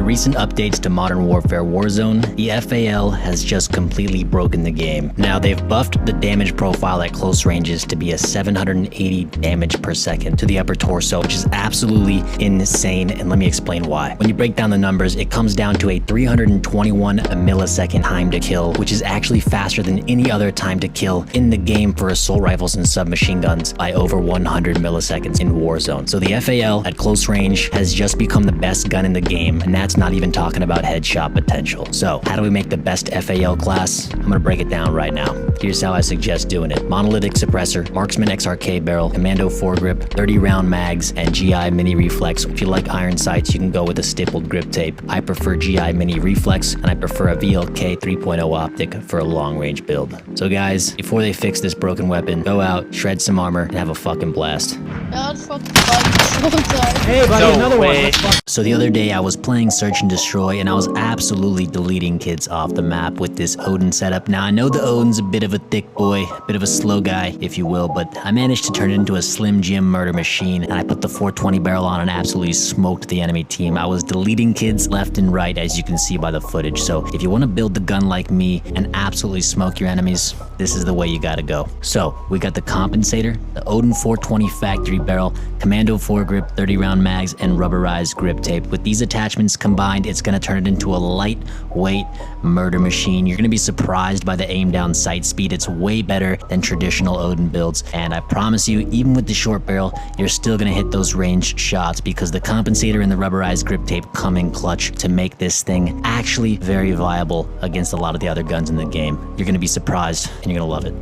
recent updates to Modern Warfare Warzone, the FAL has just completely broken the game. Now, they've buffed the damage profile at close ranges to be a 780 damage per second to the upper torso, which is absolutely insane, and let me explain why. When you break down the numbers, it comes down to a 321 millisecond time to kill, which is actually faster than any other time to kill in the game for assault rifles and submachine guns by over 100 milliseconds in Warzone. So the FAL at close range has just become the best gun in the game, and that's not even talking about headshot potential. So how do we make the best FAL class? I'm gonna break it down right now. Here's how I suggest doing it. Monolithic suppressor, marksman XRK barrel, commando foregrip, 30 round mags, and GI mini reflex. If you like iron sights, you can go with a stippled grip tape. I prefer GI mini reflex, and I prefer a VLK 3.0 optic for a long range build. So guys, before they fix this broken weapon, go out, shred some armor, and have a fucking blast. That's fucking fun. So sorry. Hey buddy, another one. So the other day I was playing Search and Destroy, and I was absolutely deleting kids off the map with this Odin setup. Now I know the Odin's a bit of a thick boy, a bit of a slow guy, if you will, but I managed to turn it into a Slim Jim murder machine, and I put the 420 barrel on and absolutely smoked the enemy team. I was deleting kids left and right, as you can see by the footage. So if you want to build the gun like me and absolutely smoke your enemies, this is the way you gotta go. So we got the compensator, the Odin 420 factory barrel, commando foregrip, 30 round mags, and rubberized grip tape. With these attachments combined, it's gonna turn it into a lightweight murder machine. You're gonna be surprised by the aim down sight speed. It's way better than traditional Odin builds, and I promise you, even with the short barrel, you're still gonna hit those ranged shots because the compensator and the rubberized grip tape come in clutch to make this thing actually very viable against a lot of the other guns in the game. You're gonna be surprised and you're gonna love it.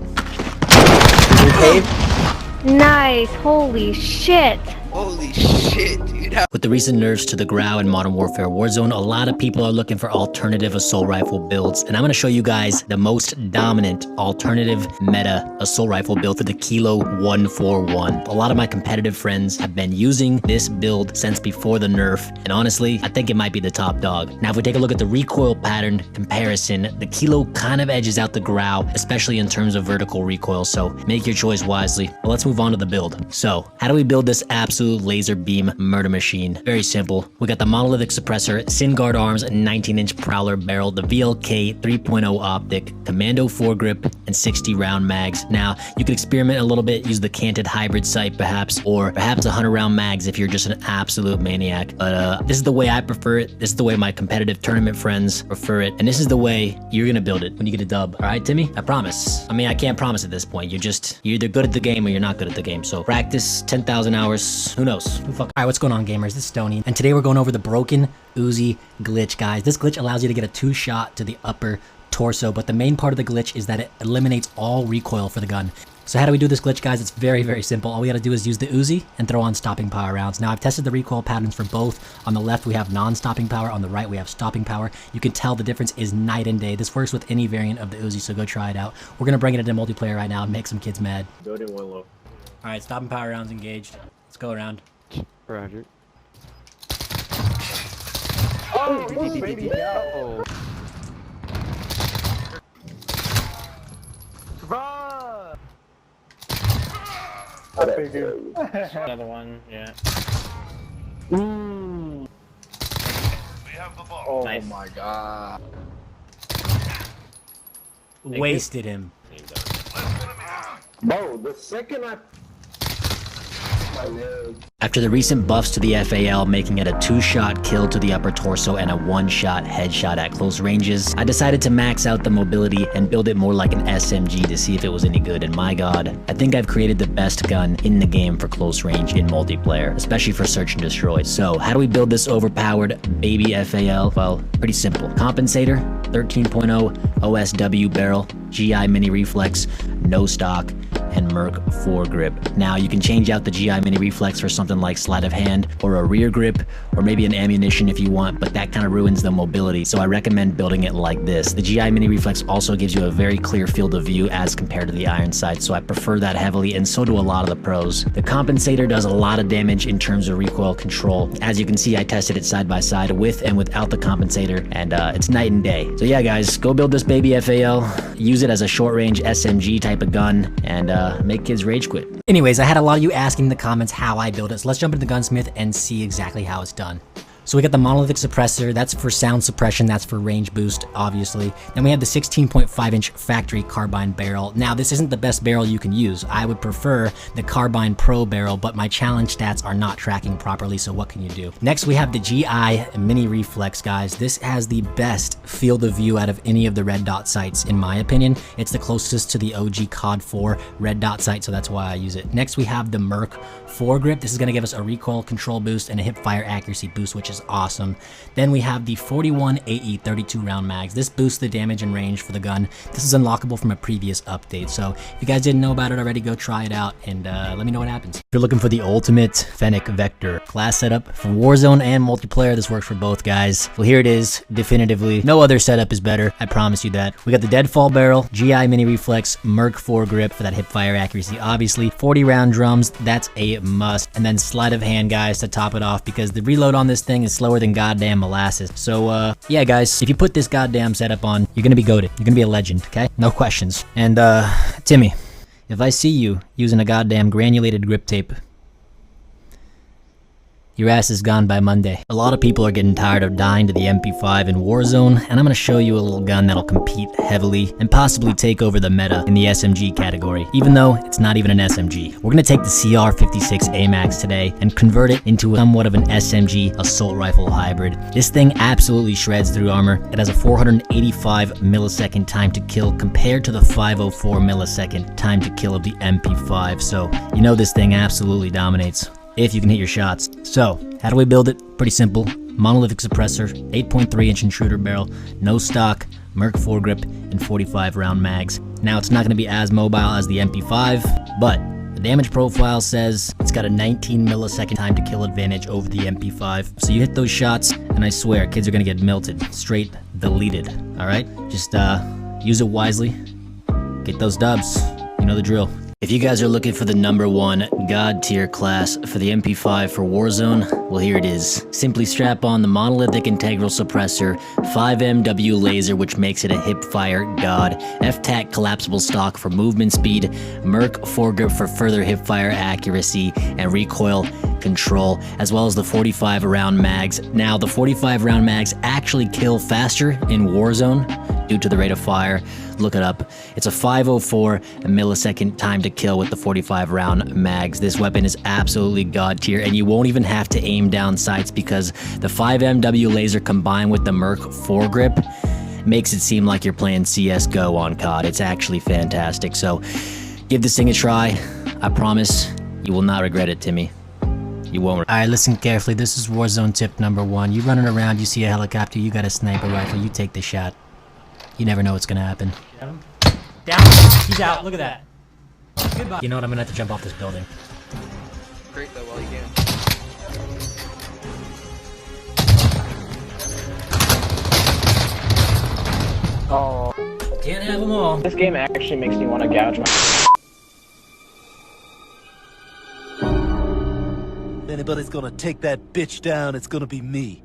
Nice, holy shit. Holy shit, dude. With the recent nerfs to the Grau in Modern Warfare Warzone, a lot of people are looking for alternative assault rifle builds, and I'm gonna show you guys the most dominant alternative meta assault rifle build for the Kilo 141. A lot of my competitive friends have been using this build since before the nerf, and honestly, I think it might be the top dog. Now, if we take a look at the recoil pattern comparison, the Kilo kind of edges out the Grau, especially in terms of vertical recoil, so make your choice wisely. But let's move on to the build. So, how do we build this absolute laser beam murder machine? Very simple. We got the monolithic suppressor, Singuard arms, 19-inch prowler barrel, the VLK 3.0 optic, commando foregrip, and 60 round mags. Now, you could experiment a little bit, use the canted hybrid sight perhaps, or perhaps 100 round mags if you're just an absolute maniac. But this is the way I prefer it. This is the way my competitive tournament friends prefer it. And this is the way you're gonna build it when you get a dub. All right, Timmy? I promise. I mean, I can't promise at this point. You're either good at the game or you're not good at the game. So practice 10,000 hours. Who knows? Who fuck? All right, what's going on, gamers? This is Stoney, and today we're going over the broken Uzi glitch, guys. This glitch allows you to get a 2-shot to the upper torso, but the main part of the glitch is that it eliminates all recoil for the gun. So how do we do this glitch, guys? It's very, very simple. All we gotta do is use the Uzi and throw on stopping power rounds. Now, I've tested the recoil patterns for both. On the left, we have non-stopping power. On the right, we have stopping power. You can tell the difference is night and day. This works with any variant of the Uzi, so go try it out. We're gonna bring it into multiplayer right now and make some kids mad. Do it in one low. All right, stopping power rounds engaged. Let's go around. Roger. Oh, baby, no. Run! I figured. Another one, yeah. We have the ball. Oh Nice. my god. Wasted him. Bro, the second I... My leg. After the recent buffs to the FAL, making it a 2-shot kill to the upper torso and a 1-shot headshot at close ranges, I decided to max out the mobility and build it more like an SMG to see if it was any good, and my god, I think I've created the best gun in the game for close range in multiplayer, especially for Search and Destroy. So, how do we build this overpowered baby FAL? Well, pretty simple. Compensator, 13.0 OSW barrel, GI mini reflex, no stock, and Merc foregrip. Now, you can change out the GI mini reflex for something like sleight of hand or a rear grip or maybe an ammunition if you want, but that kind of ruins the mobility, so I recommend building it like this. The GI mini reflex also gives you a very clear field of view as compared to the iron sight, so I prefer that heavily, and so do a lot of the pros. The compensator does a lot of damage in terms of recoil control. As you can see, I tested it side by side with and without the compensator, and it's night and day. So yeah, guys, go build this baby FAL, use it as a short range SMG type of gun, and make kids rage quit. Anyways, I had a lot of you asking in the comments how I build it, so let's jump into the gunsmith and see exactly how it's done. So we got the monolithic suppressor, that's for sound suppression, that's for range boost, obviously. Then we have the 16.5-inch factory carbine barrel. Now, this isn't the best barrel you can use. I would prefer the Carbine Pro barrel, but my challenge stats are not tracking properly, so what can you do? Next, we have the GI Mini Reflex, guys. This has the best field of view out of any of the red dot sights, in my opinion. It's the closest to the OG COD 4 red dot sight, so that's why I use it. Next, we have the Merc foregrip. This is going to give us a recoil control boost and a hip fire accuracy boost, which is awesome. Then we have the 41 AE 32 round mags. This boosts the damage and range for the gun. This is unlockable from a previous update, so if you guys didn't know about it already, go try it out and let me know what happens. If you're looking for the ultimate Fennec Vector class setup for Warzone and multiplayer, this works for both, guys. Well, here it is, definitively. No other setup is better, I promise you that. We got the Deadfall barrel, GI Mini Reflex, Merc foregrip for that hip fire accuracy, obviously. 40 round drums, that's a must. And then sleight of hand, guys, to top it off, because the reload on this thing is slower than goddamn molasses. So yeah, guys, if you put this goddamn setup on, you're gonna be goated. You're gonna be a legend, okay? No questions. And Timmy, if I see you using a goddamn granulated grip tape, your ass is gone by Monday. A lot of people are getting tired of dying to the MP5 in Warzone, and I'm gonna show you a little gun that'll compete heavily and possibly take over the meta in the SMG category, even though it's not even an SMG. We're gonna take the CR56 AMAX today and convert it into somewhat of an SMG assault rifle hybrid. This thing absolutely shreds through armor. It has a 485 millisecond time to kill compared to the 504 millisecond time to kill of the MP5, so you know this thing absolutely dominates if you can hit your shots. So, how do we build it? Pretty simple. Monolithic suppressor, 8.3-inch intruder barrel, no stock, Merc foregrip, and 45 round mags. Now, it's not going to be as mobile as the MP5, but the damage profile says it's got a 19 millisecond time to kill advantage over the MP5. So you hit those shots, and I swear, kids are going to get melted. Straight deleted, alright? Just use it wisely. Get those dubs. You know the drill. If you guys are looking for the #1 God tier class for the MP5 for Warzone, well, here it is. Simply strap on the monolithic integral suppressor, 5MW laser, which makes it a hip fire god, FTAC collapsible stock for movement speed, Merc foregrip for further hip fire accuracy and recoil control, as well as the 45 round mags. Now, the 45 round mags actually kill faster in Warzone due to the rate of fire. Look it up. It's a 504 millisecond time to kill with the 45 round mags. This weapon is absolutely god tier, and you won't even have to aim down sights because the 5MW laser combined with the Merc foregrip makes it seem like you're playing CSGO on COD. It's actually fantastic. So give this thing a try. I promise you will not regret it, Timmy. You won't. Alright, listen carefully. This is Warzone tip #1. You running around, you see a helicopter, you got a sniper rifle, you take the shot. You never know what's gonna happen. Down. He's out. Look at that. Goodbye. You know what? I'm gonna have to jump off this building. Great though while you can. Oh, Can't have them all. this game actually makes me want to gouge my. If anybody's gonna take that bitch down, it's gonna be me.